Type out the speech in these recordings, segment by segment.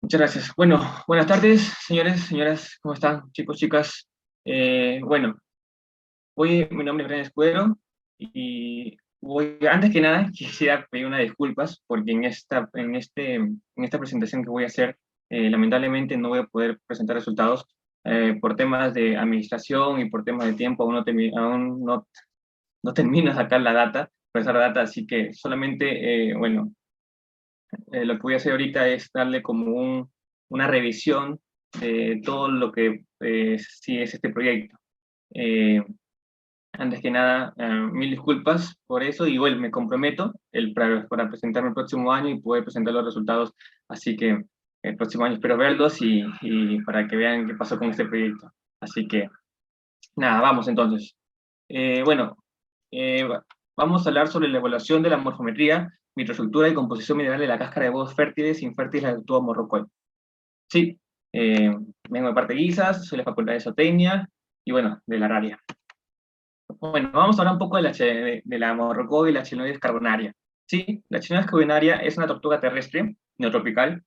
Muchas gracias. Bueno, buenas tardes, señores, señoras, ¿cómo están, chicos, chicas? Bueno, mi nombre es Brian Escudero y antes que nada, quisiera pedir unas disculpas porque en esta presentación que voy a hacer, lamentablemente no voy a poder presentar resultados por temas de administración y por temas de tiempo, aún no termino de sacar la data, procesar la data, así que solamente, lo que voy a hacer ahorita es darle como una revisión de todo lo que sí es este proyecto. Eh, Antes que nada, mil disculpas por eso y bueno, me comprometo para presentarme el próximo año y poder presentar los resultados, así que el próximo año espero verlos y para que vean qué pasó con este proyecto. Así que nada, vamos entonces. Bueno, eh, vamos a hablar sobre la evaluación de la morfometría, microestructura y composición mineral de la cáscara de huevos fértiles e infértiles del tubo morrocoy. Sí, eh, vengo de parte de Guisas, soy de la Facultad de Zootecnia y bueno, de la RARIA. Bueno, vamos a hablar un poco de la morrocoy y la Chiloides carbonaria. Sí, la Chiloides carbonaria es una tortuga terrestre, neotropical,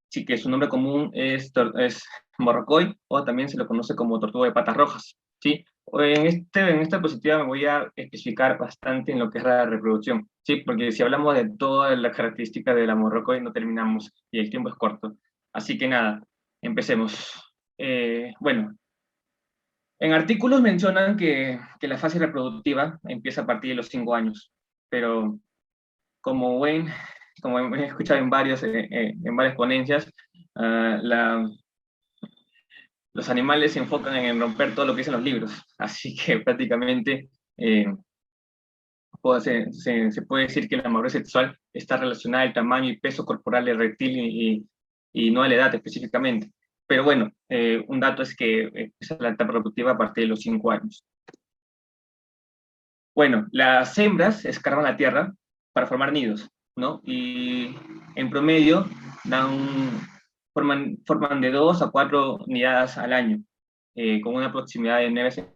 sí que su nombre común es morrocoy o también se lo conoce como tortuga de patas rojas. ¿Sí? En esta diapositiva me voy a especificar bastante en lo que es la reproducción, ¿sí? Porque si hablamos de todas las características de la morrocoy no terminamos y el tiempo es corto. Así que nada, empecemos. Bueno, en artículos mencionan que la fase reproductiva empieza a partir de los 5 años, pero como ven, como he escuchado en varias ponencias, ah, la, los animales se enfocan en romper todo lo que dicen los libros, así que prácticamente se puede decir que la madurez sexual está relacionada al tamaño y peso corporal del reptil y no a la edad específicamente. Pero bueno, un dato es que empieza la etapa reproductiva a partir de los 5 años. Bueno, las hembras escarban la tierra para formar nidos, ¿no? Y en promedio forman de 2 a 4 nidadas al año, con una proximidad de 9.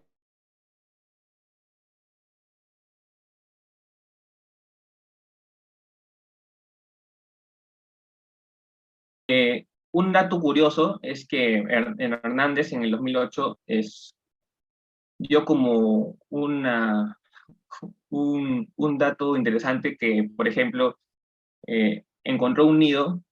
Un dato curioso es que Hernández en el 2008 dio como un dato interesante que, por ejemplo, encontró un nido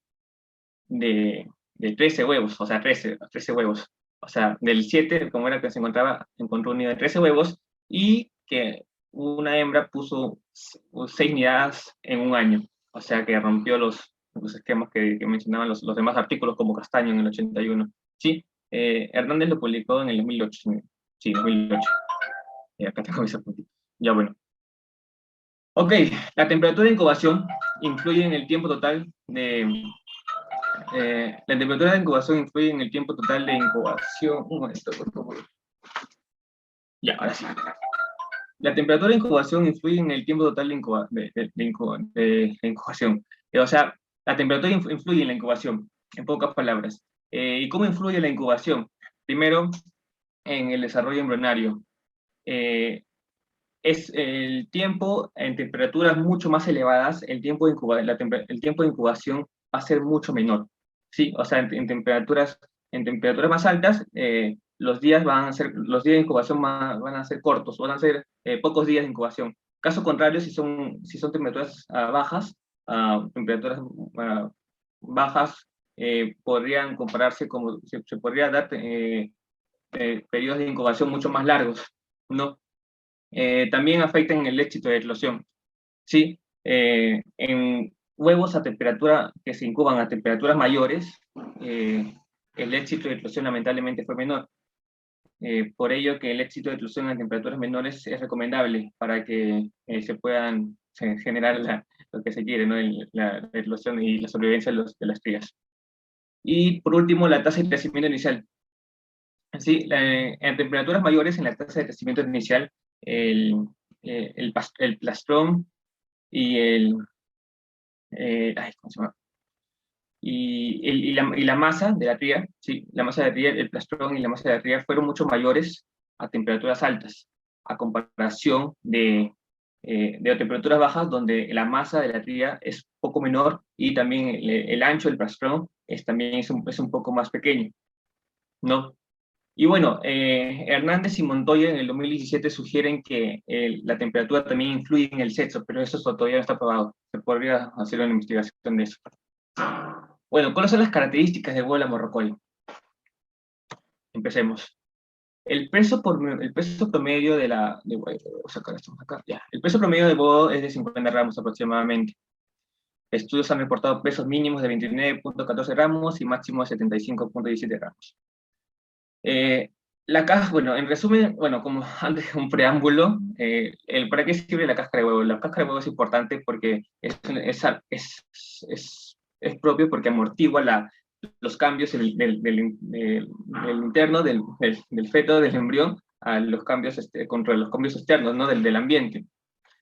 de 13 huevos, o sea, 13 huevos. O sea, del 7, como era que se encontraba, encontró un nido de 13 huevos y que una hembra puso 6 nidadas en un año. O sea, que rompió los esquemas que mencionaban los demás artículos, como Castaño en el 81. Sí, Hernández lo publicó en el 2008. Sí, 2008. Y acá tengo mis apuntitos. Ya bueno. Ok, la temperatura de incubación influye en el tiempo total la temperatura de incubación influye en el tiempo total de incubación. Un momento, por favor. Ya, ahora sí. La temperatura de incubación influye en el tiempo total de incubación. O sea, la temperatura influye en la incubación, en pocas palabras. ¿Y cómo influye la incubación? Primero, en el desarrollo embrionario. Eh, es el tiempo en temperaturas mucho más elevadas, el tiempo de incubación va a ser mucho menor. Sí, o sea, en temperaturas más altas, los días de incubación van a ser cortos, van a ser pocos días de incubación. Caso contrario, si son temperaturas bajas, temperaturas bajas podrían compararse como, se podría dar periodos de incubación mucho más largos, ¿no? También afectan el éxito de eclosión. ¿Sí? En huevos que se incuban a temperaturas mayores, el éxito de eclosión lamentablemente fue menor. Por ello que el éxito de eclosión a temperaturas menores es recomendable para que se puedan generar lo que se quiere, ¿no? La eclosión y la sobrevivencia de las crías. Y por último, la tasa de crecimiento inicial. Sí, en temperaturas mayores, en la tasa de crecimiento inicial, el, el plastrón y ¿cómo se llama? Y la masa de la cría, sí, la masa de la cría, el plastrón y la masa de la cría fueron mucho mayores a temperaturas altas, a comparación de temperaturas bajas, donde la masa de la tira es poco menor y también el ancho del plastrón también es un poco más pequeño, ¿no? Y bueno, Hernández y Montoya en el 2017 sugieren que la temperatura también influye en el sexo, pero eso todavía no está probado. Se podría hacer una investigación de eso. Bueno, ¿cuáles son las características del huevo de la morrocoy? Empecemos. El peso promedio de la... voy a sacar esto acá, ya. El peso promedio del huevo es de 50 gramos aproximadamente. Estudios han reportado pesos mínimos de 29,14 gramos y máximos de 75,17 gramos. La caja, bueno, en resumen, bueno, como antes un preámbulo, ¿para qué sirve la cáscara de huevo? La cáscara de huevo es importante porque es propio porque amortigua los cambios del interno, del feto, del embrión, a los cambios, contra los cambios externos, ¿no? Del ambiente.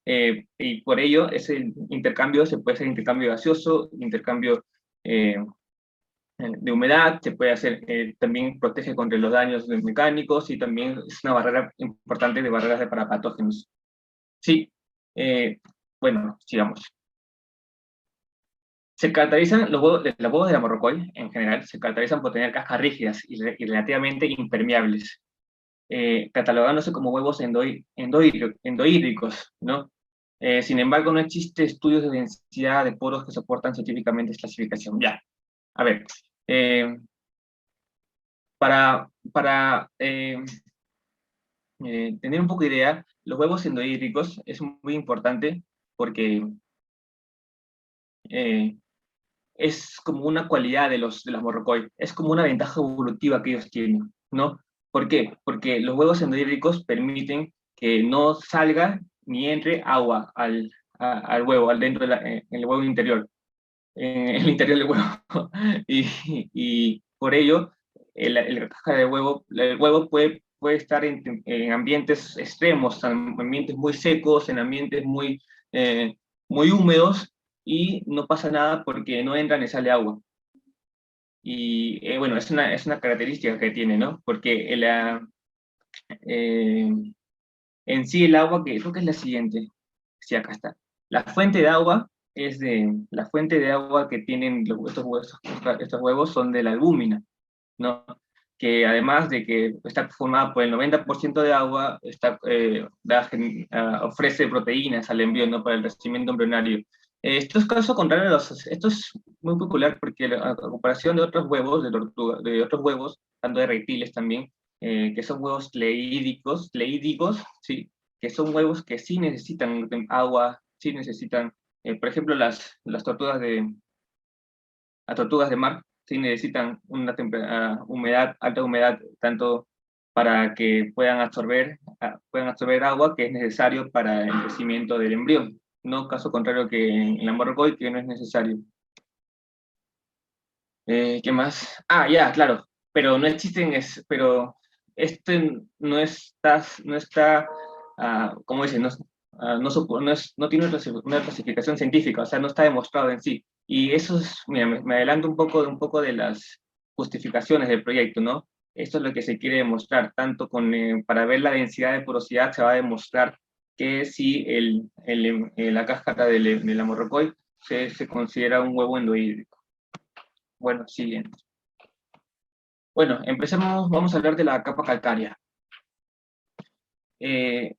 Y por ello, ese intercambio se puede hacer intercambio gaseoso, intercambio de humedad, se puede hacer, también protege contra los daños mecánicos y también es una barrera importante de barreras para patógenos. Sí, bueno, sigamos. Se caracterizan los huevos de la morrocoy, en general, se caracterizan por tener cascas rígidas y relativamente impermeables, catalogándose como huevos endohídricos, ¿no? Sin embargo, no existe estudios de densidad de poros que soportan científicamente esta clasificación. Ya, a ver, para tener un poco de idea, los huevos endohídricos es muy importante porque eh, es como una cualidad de las morrocoy, es como una ventaja evolutiva que ellos tienen, ¿no? ¿Por qué? Porque los huevos endohídricos permiten que no salga ni entre agua al huevo, al dentro en el huevo interior, en el interior del huevo. y por ello, el cáscara de huevo, el huevo puede estar en ambientes extremos, en ambientes muy secos, en ambientes muy húmedos, y no pasa nada porque no entra ni sale agua. Y bueno, es una característica que tiene, ¿no? Porque eh, en sí el agua, que creo que es la siguiente, sí, acá está. La fuente de agua que tienen estos huevos son de la albúmina, ¿no? Que además de que está formada por el 90% de agua, ofrece proteínas al embrión, ¿no? Para el crecimiento embrionario. Esto es caso contrario esto es muy popular porque a comparación de otros huevos, de tortuga, de otros huevos, tanto de reptiles también, que son huevos leídicos, ¿sí? Que son huevos que sí necesitan agua, sí necesitan, por ejemplo, las tortugas de mar, sí necesitan una alta humedad, tanto para que puedan absorber agua, que es necesario para el crecimiento del embrión, no caso contrario que en la morrocoy, que no es necesario. ¿Qué más? Ah, ya, claro, pero no existen, pero este no está, ¿cómo dice? No tiene una clasificación científica, o sea, no está demostrado en sí. Y eso es, mira, me adelanto un poco de las justificaciones del proyecto, ¿no? Esto es lo que se quiere demostrar, tanto para ver la densidad de porosidad se va a demostrar que si la cáscara de la morrocoy se considera un huevo endohídrico. Bueno, siguiente. Bueno, empecemos, vamos a hablar de la capa calcárea.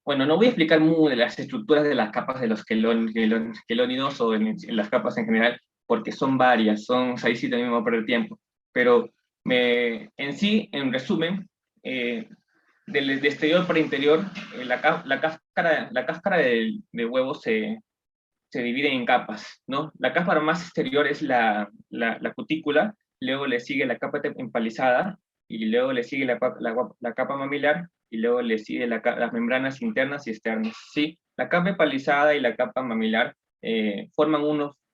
Bueno, no voy a explicar muy de las estructuras de las capas de los quelónidos o en las capas en general, porque son varias, ahí sí también me voy a perder tiempo. Pero en sí, en resumen, de exterior para interior, la cáscara de huevo se divide en capas, ¿no? La capa más exterior es la cutícula, luego le sigue la capa empalizada, y luego le sigue la capa mamilar, y luego le sigue las membranas internas y externas, ¿sí? La capa empalizada y la capa mamilar forman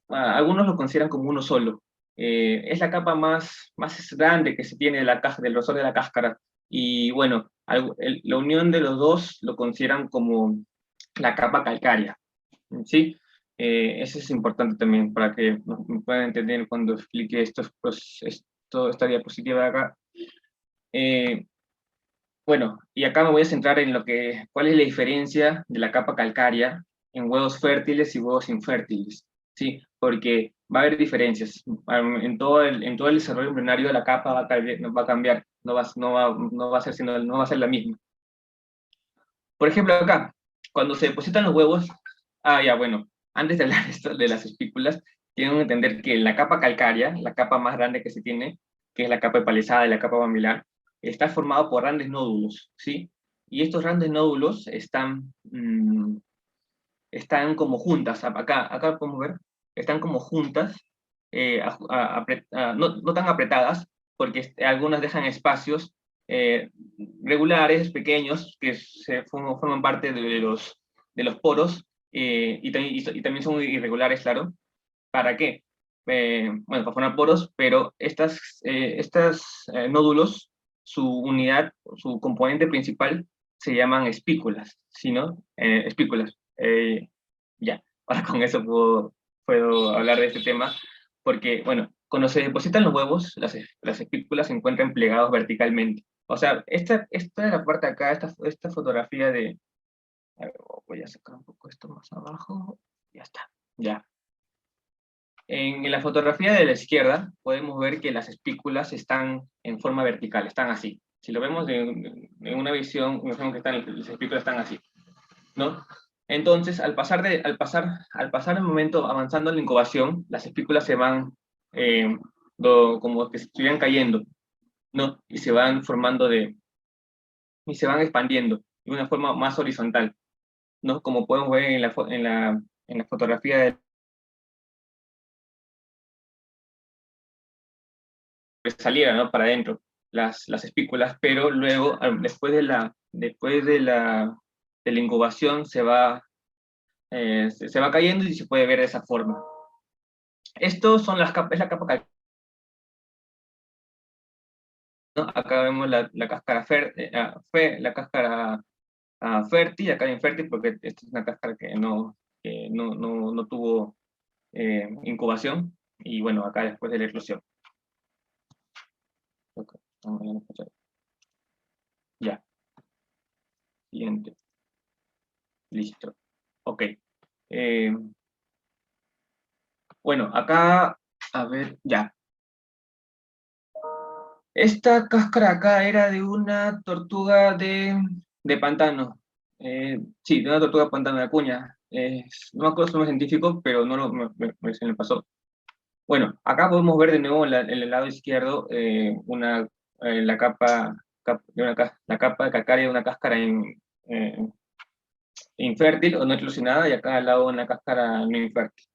algunos lo consideran como uno solo. Es la capa más grande que se tiene del grosor de la cáscara, y bueno, la unión de los dos lo consideran como la capa calcárea, ¿sí? Eso es importante también para que me puedan entender cuando explique esta diapositiva de acá. Bueno, y acá me voy a centrar en cuál es la diferencia de la capa calcárea en huevos fértiles y huevos infértiles, ¿sí? Porque va a haber diferencias. En todo el desarrollo embrionario la capa va a cambiar, no va a ser, no va a ser la misma. Por ejemplo, acá, cuando se depositan los huevos, ya, bueno, antes de hablar de esto, de las espículas, tienen que entender que la capa calcárea, la capa más grande que se tiene, que es la capa epalizada y la capa mamilar, está formado por grandes nódulos, ¿sí? Y estos grandes nódulos están como juntas, acá podemos ver, están como juntas, no tan apretadas, porque algunas dejan espacios eh, regulares, pequeños, que forman parte de los poros, y también son irregulares, claro. ¿Para qué? Bueno, para formar poros, pero estas nódulos, su unidad, su componente principal, se llaman espículas, ¿sí, no? Espículas. Ya, ahora con eso puedo hablar de este tema, porque, bueno, cuando se depositan los huevos, las espículas se encuentran plegados verticalmente. O sea, esta de la parte de acá, esta fotografía de... A ver, voy a sacar un poco esto más abajo. Ya está, ya. En la fotografía de la izquierda podemos ver que las espículas están en forma vertical, están así. Si lo vemos en una visión, vemos que las espículas están así, ¿no? Entonces, al pasar el momento avanzando en la incubación, las espículas se van como que estuvieran cayendo, ¿no? Y se van y se van expandiendo de una forma más horizontal, ¿no? Como podemos ver en la fotografía de saliera, ¿no? Para adentro, las espículas, pero luego, de la incubación, se va cayendo y se puede ver de esa forma. Estos son es la capa calcárea, ¿no? Acá vemos la cáscara la cáscara fértil, acá infértil, porque esta es una cáscara que no tuvo incubación, y bueno, acá después de la eclosión. Okay. Ya, siguiente. Listo. Ok. Eh, bueno, acá, a ver, ya. Esta cáscara acá era de una tortuga de pantano. Sí, de una tortuga de pantano de Acuña. No me acuerdo su nombre científico, pero no se me pasó. Bueno, acá podemos ver de nuevo en el lado izquierdo la la capa calcárea de una cáscara eh, infértil o no eclosionada, y acá al lado una cáscara no infértil,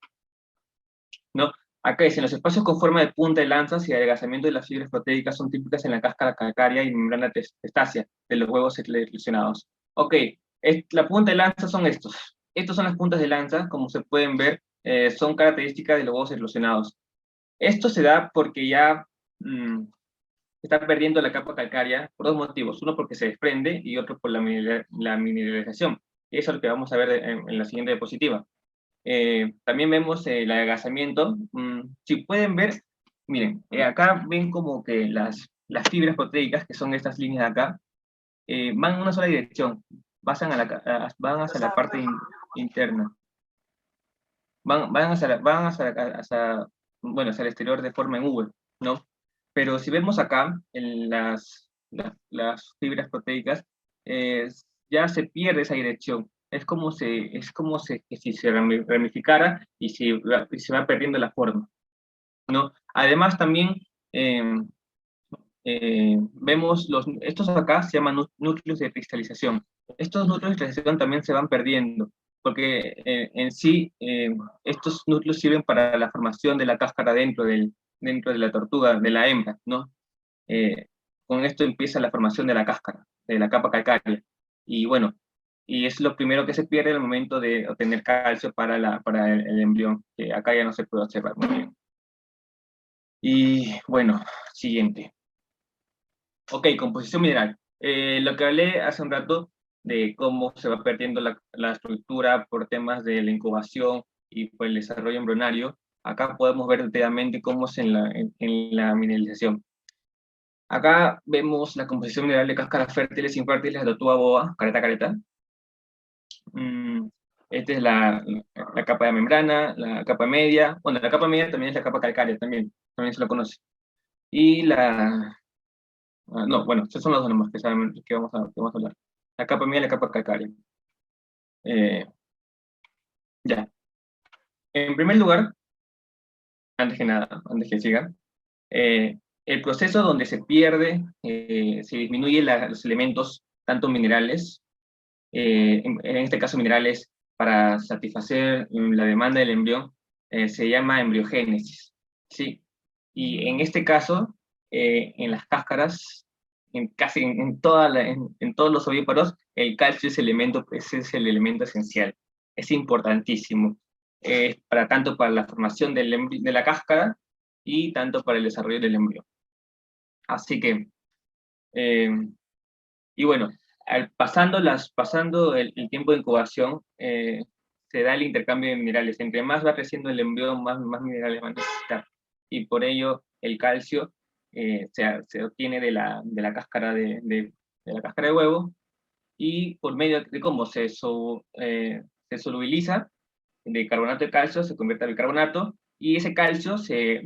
¿no? Acá dice, los espacios con forma de punta de lanzas y adelgazamiento de las fibras proteicas son típicas en la cáscara calcárea y membrana testácea de los huevos eclosionados. Ok, la punta de lanza son estos. Estos son las puntas de lanza, como se pueden ver, son características de los huevos eclosionados. Esto se da porque ya está perdiendo la capa calcárea por dos motivos. Uno porque se desprende y otro por la mineralización. Eso es lo que vamos a ver en la siguiente diapositiva. También vemos el adelgazamiento. Si pueden ver, miren, acá ven como que las fibras proteicas, que son estas líneas de acá, van en una sola dirección, van hacia la parte interna, bueno, hacia el exterior de forma en V, ¿no? Pero si vemos acá, en las fibras proteicas, ya se pierde esa dirección. Que si se ramificara y se va perdiendo la forma, ¿no? Además, también vemos estos acá se llaman núcleos de cristalización. Estos núcleos de cristalización también se van perdiendo, porque en sí estos núcleos sirven para la formación de la cáscara dentro de la tortuga, de la hembra, ¿no? Con esto empieza la formación de la cáscara, de la capa calcárea. Y bueno, y es lo primero que se pierde al momento de obtener calcio para el embrión, que acá ya no se puede observar muy bien. Y bueno, siguiente. Ok, composición mineral. Lo que hablé hace un rato de cómo se va perdiendo la estructura por temas de la incubación y por el desarrollo embrionario, acá podemos ver detalladamente cómo es en la mineralización. Acá vemos la composición mineral de cáscaras fértiles e infértiles de tortuga boa, careta. Esta es la capa de membrana, la capa media. Bueno, la capa media también es la capa calcárea, también se lo conoce. Y no, bueno, esos son los dos nomás que, saben, que vamos a hablar. La capa media y la capa calcárea. Eh, ya. En primer lugar, antes que nada, antes que siga, eh, el proceso donde se pierde, se disminuye los elementos, tanto minerales, en este caso minerales para satisfacer la demanda del embrión, se llama embriogénesis, ¿sí? Y en este caso, en las cáscaras, casi en todos los ovíparos, el calcio ese es el elemento esencial, es importantísimo, tanto para la formación de la cáscara y tanto para el desarrollo del embrión. Así que, eh, y bueno, pasando el tiempo de incubación, se da el intercambio de minerales. Entre más va creciendo el embrión, más minerales va a necesitar. Y por ello, el calcio se obtiene de la cáscara de la cáscara de huevo, y por medio de cómo se solubiliza de carbonato de calcio, se convierte a bicarbonato, y ese calcio se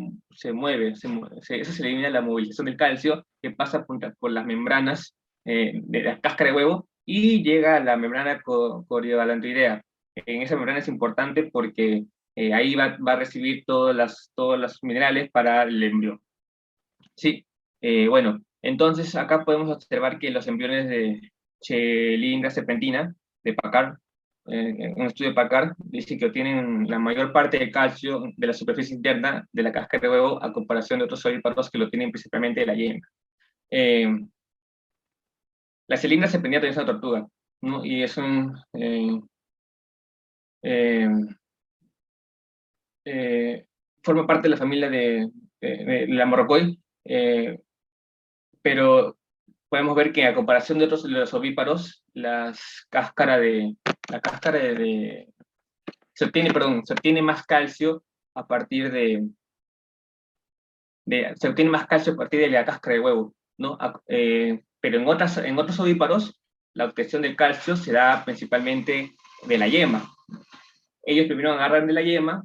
mueve, eso se le denomina la movilización del calcio, que pasa por las membranas de la cáscara de huevo y llega a la membrana coriogalantoidea. En esa membrana es importante porque ahí va a recibir todos los minerales para el embrión. Sí, bueno, entonces acá podemos observar que los embriones de Chelindra serpentina, de Packard, un estudio de Packard, dice que obtienen la mayor parte del calcio de la superficie interna de la cáscara de huevo a comparación de otros ovíparos que lo tienen principalmente de la yema. Eh, la Chelindra serpentina también es una tortuga, ¿no? Y eh, eh, forma parte de la familia de la Morrocoi, pero podemos ver que a comparación de otros de los ovíparos, la cáscara se obtiene más calcio a partir se obtiene más calcio a partir de la cáscara de huevo, ¿no? Pero en otros ovíparos, la obtención del calcio se da principalmente de la yema. Ellos primero agarran de la yema,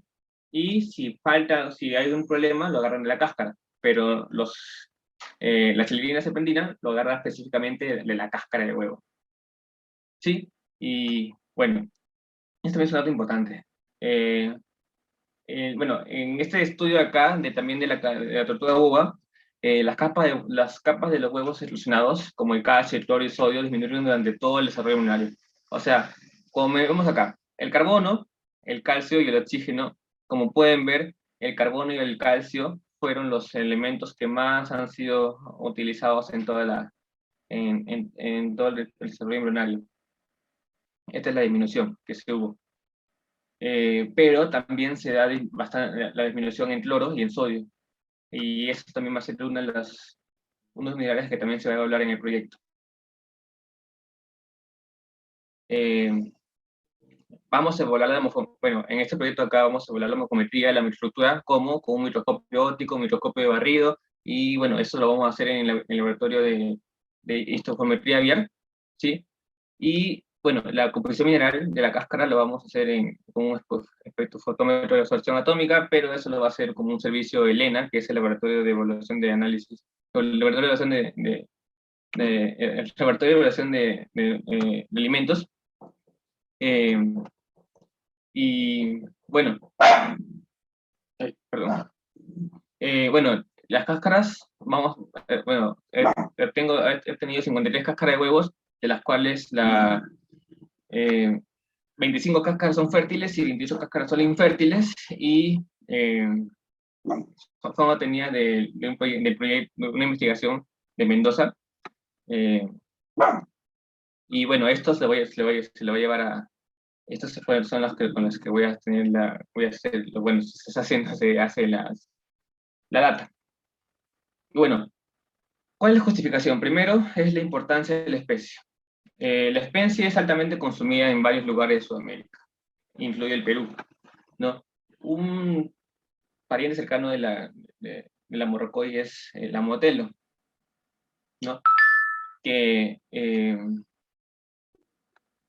y si hay un problema, lo agarran de la cáscara, pero la Chelidina serpentina lo agarra específicamente de la cáscara de huevo. ¿Sí? Y bueno, esto es un dato importante. Bueno, en este estudio acá, también de la tortuga uva, las capas de los huevos eclosionados, como el calcio, el cloro y el sodio, disminuyeron durante todo el desarrollo embrionario. O sea, como vemos acá, el carbono, el calcio y el oxígeno, como pueden ver, el carbono y el calcio fueron los elementos que más han sido utilizados en todo el desarrollo embrionario. Esta es la disminución que se hubo. Pero también se da bastante la disminución en cloro y en sodio. Y eso también va a ser unos minerales que también se va a hablar en el proyecto. Vamos a evaluar bueno, en este proyecto acá vamos a evaluar la morfometría, la microestructura, como con un microscopio óptico, un microscopio de barrido, y bueno, eso lo vamos a hacer en el laboratorio de histofometría aviar, ¿sí? Y bueno, la composición mineral de la cáscara lo vamos a hacer con un espectrofotómetro de absorción atómica, pero eso lo va a hacer como un servicio ELENA, que es el laboratorio de evaluación de análisis, o el laboratorio de evaluación el laboratorio de evaluación de alimentos. Eh, y bueno, perdón. Bueno, las cáscaras, bueno, he tenido 53 cáscaras de huevos, de las cuales 25 cáscaras son fértiles y 28 cáscaras son infértiles, y son obtenidas del proyecto, de una investigación de Mendoza. Y bueno, estos se lo voy a llevar a... Estos son con los que voy a hacer, bueno, se está haciendo, se hace la data. Y bueno, ¿cuál es la justificación? Primero, es la importancia de la especie. La especie es altamente consumida en varios lugares de Sudamérica, incluye el Perú, ¿no? Un pariente cercano de la morrocoy es la motelo, ¿no? Que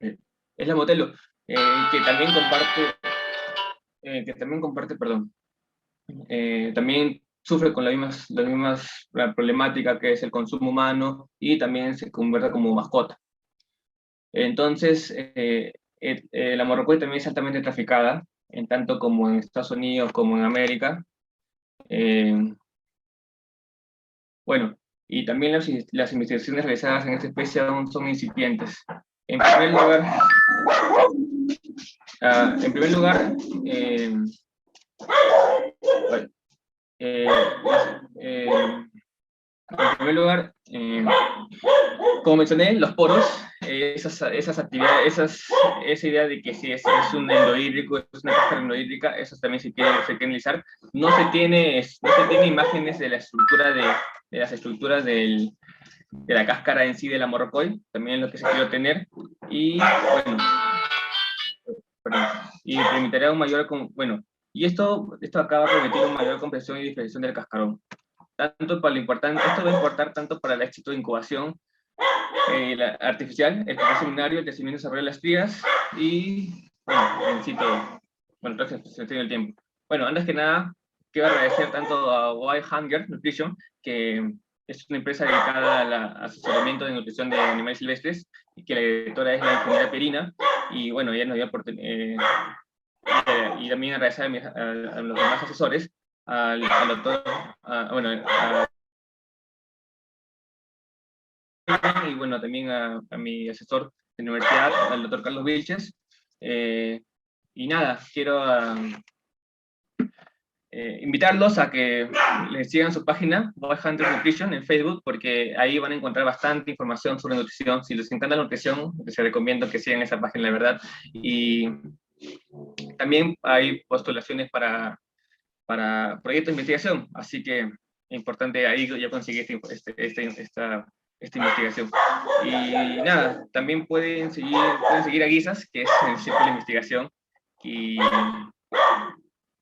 es la motelo. que también comparte, perdón, también sufre con las mismas la problemática que es el consumo humano y también se convierte como mascota. Entonces, la morrocoy también es altamente traficada, en tanto como en Estados Unidos como en América. Eh, bueno, y también las investigaciones realizadas en esta especie aún son incipientes. En primer lugar, en primer lugar bueno, eh, eh, en primer lugar, como mencioné, los poros, esas actividades, esa idea de que si es un endohídrico, es una cáscara endohídrica, eso también se quiere analizar. No se tiene imágenes de la estructura de las estructuras de la cáscara en sí de la morrocoy, también es lo que se quiere tener. Y bueno, perdón, y permitirá un mayor, bueno, y esto acaba de permitir una mayor comprensión y diferenciación del cascarón. Tanto para lo importante, esto va a importar tanto para el éxito de incubación la artificial, el proceso seminario, el crecimiento y desarrollo de las crías, y bueno, en sí todo. Bueno, entonces se tiene el tiempo. Bueno, antes que nada, quiero agradecer tanto a Wild Hunger Nutrition, que es una empresa dedicada al asesoramiento de nutrición de animales silvestres, y que la directora es la ingeniera Perina, y bueno, ella nos dio y también agradecer a los demás asesores, al doctor, bueno, y bueno, también a mi asesor de universidad, al doctor Carlos Vilches. Y nada, quiero invitarlos a que les sigan su página, Wild Hunters Nutrition, en Facebook, porque ahí van a encontrar bastante información sobre nutrición. Si les encanta la nutrición, les recomiendo que sigan esa página, la verdad. Y también hay postulaciones para proyectos de investigación, así que es importante, ahí yo conseguí esta investigación. Y nada, también pueden seguir a Guisas, que es el Círculo de Investigación, y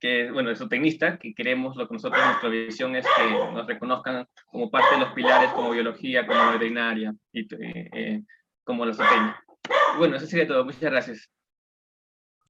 que, bueno, es zootecnista, que queremos, lo que nosotros, nuestra visión es que nos reconozcan como parte de los pilares, como biología, como veterinaria, y como la zootecnia. Bueno, eso sería todo. Muchas gracias.